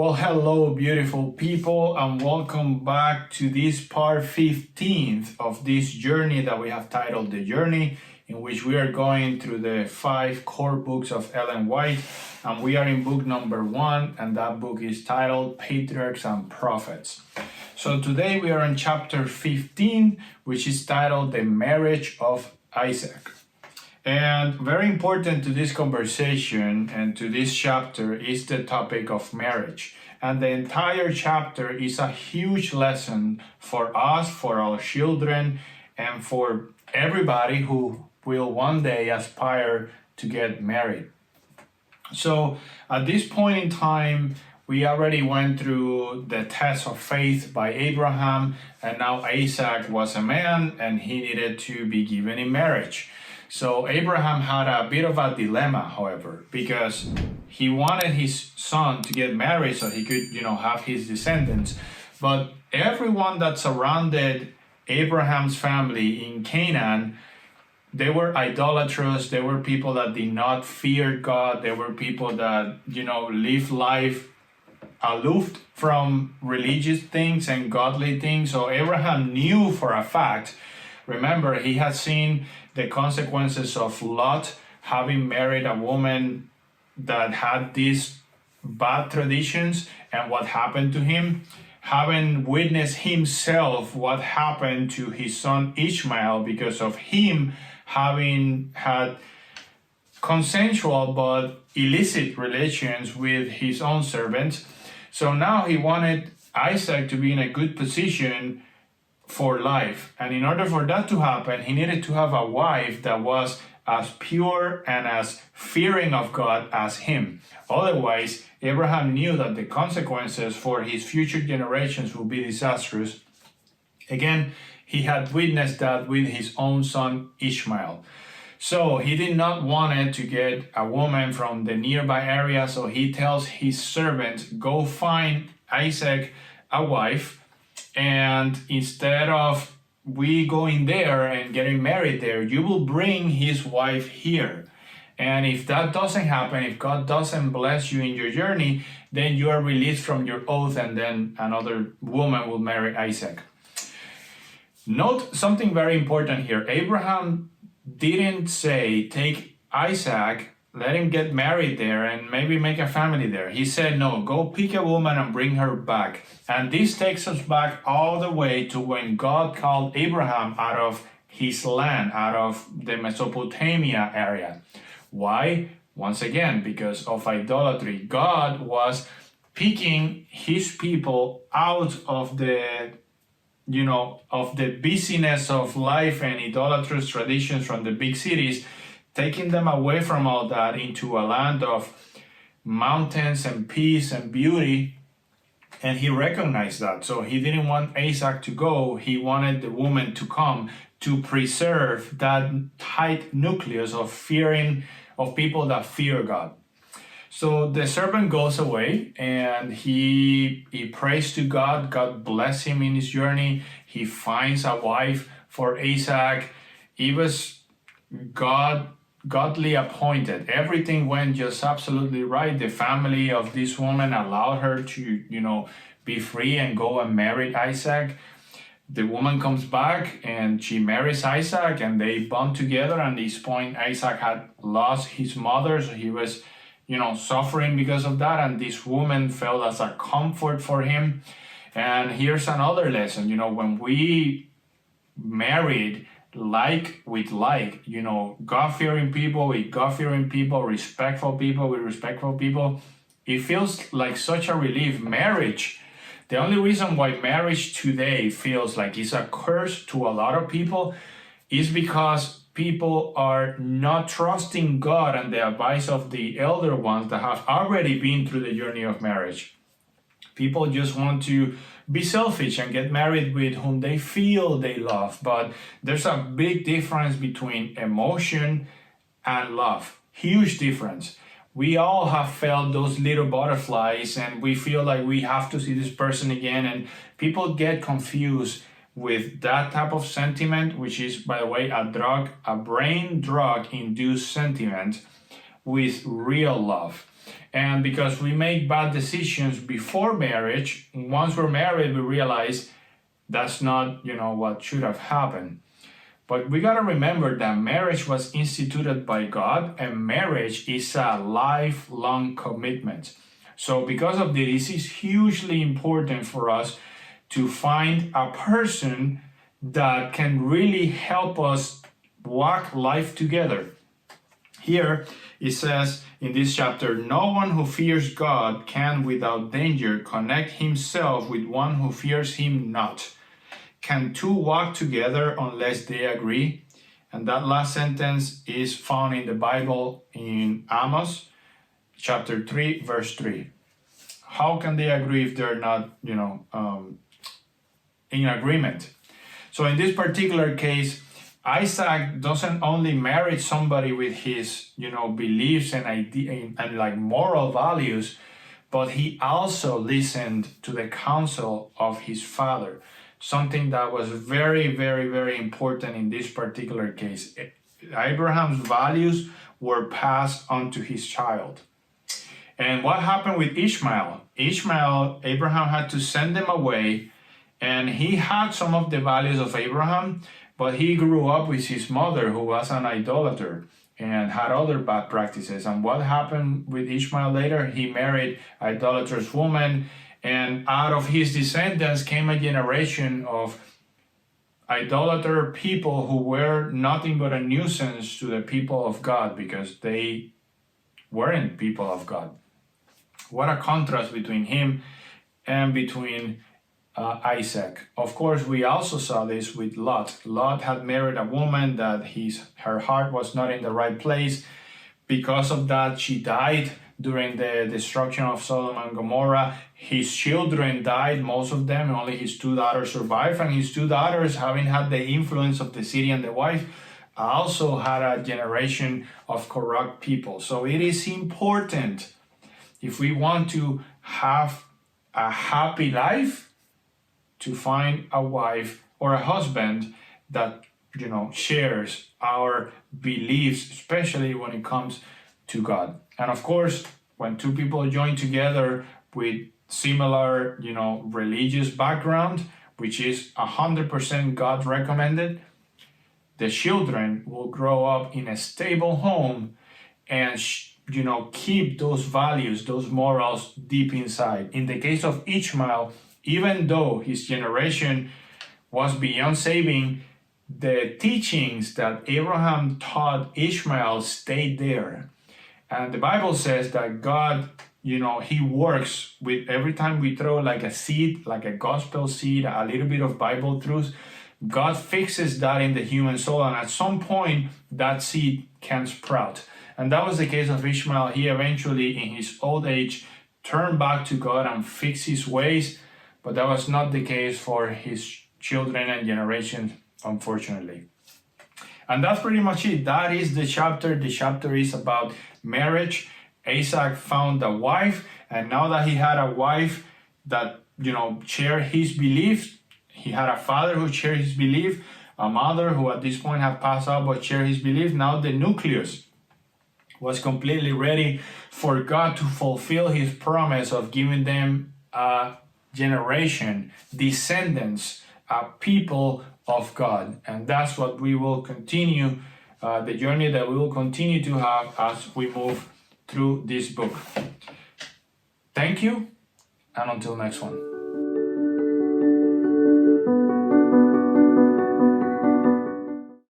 Well, hello, beautiful people, and welcome back to this part 15th of this journey that we have titled The Journey, in which we are going through the 5 core books of Ellen White, and we are in book number 1, and that book is titled Patriarchs and Prophets. So today we are in chapter 15, which is titled The Marriage of Isaac. And very important to this conversation and to this chapter is the topic of marriage. And the entire chapter is a huge lesson for us, for our children, and for everybody who will one day aspire to get married. So at this point in time, we already went through the test of faith by Abraham, and now Isaac was a man and he needed to be given in marriage. So Abraham had a bit of a dilemma, however, because he wanted his son to get married so he could, have his descendants. But everyone that surrounded Abraham's family in Canaan, they were idolatrous. They were people that did not fear God. They were people that, lived life aloof from religious things and godly things. So Abraham knew for a fact. Remember, he had seen the consequences of Lot having married a woman that had these bad traditions and what happened to him, having witnessed himself what happened to his son Ishmael because of him having had consensual but illicit relations with his own servants. So now he wanted Isaac to be in a good position for life. And in order for that to happen, he needed to have a wife that was as pure and as fearing of God as him. Otherwise, Abraham knew that the consequences for his future generations would be disastrous. Again, he had witnessed that with his own son Ishmael. So he did not want to get a woman from the nearby area, so he tells his servants, go find Isaac a wife, and instead of we going there and getting married there, you will bring his wife here. And if that doesn't happen, if God doesn't bless you in your journey, then you are released from your oath, and then another woman will marry Isaac. Note something very important here. Abraham didn't say, take Isaac, let him get married there and maybe make a family there. He said, no, go pick a woman and bring her back. And this takes us back all the way to when God called Abraham out of his land, out of the Mesopotamia area. Why? Once again, because of idolatry. God was picking his people out of the busyness of life and idolatrous traditions from the big cities, taking them away from all that into a land of mountains and peace and beauty. And he recognized that. So he didn't want Isaac to go. He wanted the woman to come to preserve that tight nucleus of people that fear God. So the servant goes away and he prays to God. God bless him in his journey. He finds a wife for Isaac. He was godly appointed. Everything went just absolutely right. The family of this woman allowed her to, be free and go and marry Isaac. The woman comes back and she marries Isaac and they bond together. And at this point, Isaac had lost his mother, so he was suffering because of that, and this woman felt as a comfort for him. And here's another lesson, when we married like with like, God-fearing people with God-fearing people, respectful people with respectful people, it feels like such a relief. Marriage, the only reason why marriage today feels like it's a curse to a lot of people is because people are not trusting God and the advice of the elder ones that have already been through the journey of marriage. People just want to be selfish and get married with whom they feel they love. But there's a big difference between emotion and love. Huge difference. We all have felt those little butterflies and we feel like we have to see this person again. And people get confused with that type of sentiment, which is, by the way, a brain drug induced sentiment, with real love. And because we make bad decisions before marriage, once we're married, we realize that's not, what should have happened. But we got to remember that marriage was instituted by God, and marriage is a lifelong commitment. So because of this, it's hugely important for us to find a person that can really help us walk life together. Here it says in this chapter, no one who fears God can without danger connect himself with one who fears him not. Can two walk together unless they agree? And that last sentence is found in the Bible in Amos chapter 3, verse 3. How can they agree if they're not, in agreement? So in this particular case, Isaac doesn't only marry somebody with his, beliefs and and like moral values, but he also listened to the counsel of his father. Something that was very, very, very important in this particular case. Abraham's values were passed on to his child. And what happened with Ishmael? Abraham had to send them away, and he had some of the values of Abraham, but he grew up with his mother, who was an idolater and had other bad practices. And what happened with Ishmael later? He married an idolatrous woman, and out of his descendants came a generation of idolater people who were nothing but a nuisance to the people of God because they weren't people of God. What a contrast between him and between Isaac. Of course, we also saw this with Lot. Lot had married a woman that her heart was not in the right place. Because of that, she died during the destruction of Sodom and Gomorrah. His children died, most of them, only his two daughters survived. And his two daughters, having had the influence of the city and the wife, also had a generation of corrupt people. So it is important, if we want to have a happy life, to find a wife or a husband that, shares our beliefs, especially when it comes to God. And of course, when two people join together with similar, religious background, which is 100% God recommended, the children will grow up in a stable home and, keep those values, those morals deep inside. In the case of Ishmael, even though his generation was beyond saving, the teachings that Abraham taught Ishmael stayed there. And the Bible says that God, he works with every time we throw like a seed, like a gospel seed, a little bit of Bible truth, God fixes that in the human soul. And at some point, that seed can sprout. And that was the case of Ishmael. He eventually, in his old age, turned back to God and fixed his ways. But that was not the case for his children and generations, unfortunately. And that's pretty much it. That is the chapter. The chapter is about marriage. Isaac found a wife, and now that he had a wife that, shared his beliefs, he had a father who shared his belief, a mother who at this point had passed out but shared his belief. Now the nucleus was completely ready for God to fulfill his promise of giving them a generation, descendants, people of God. And that's what we will continue, the journey that we will continue to have as we move through this book. Thank you, and until next one.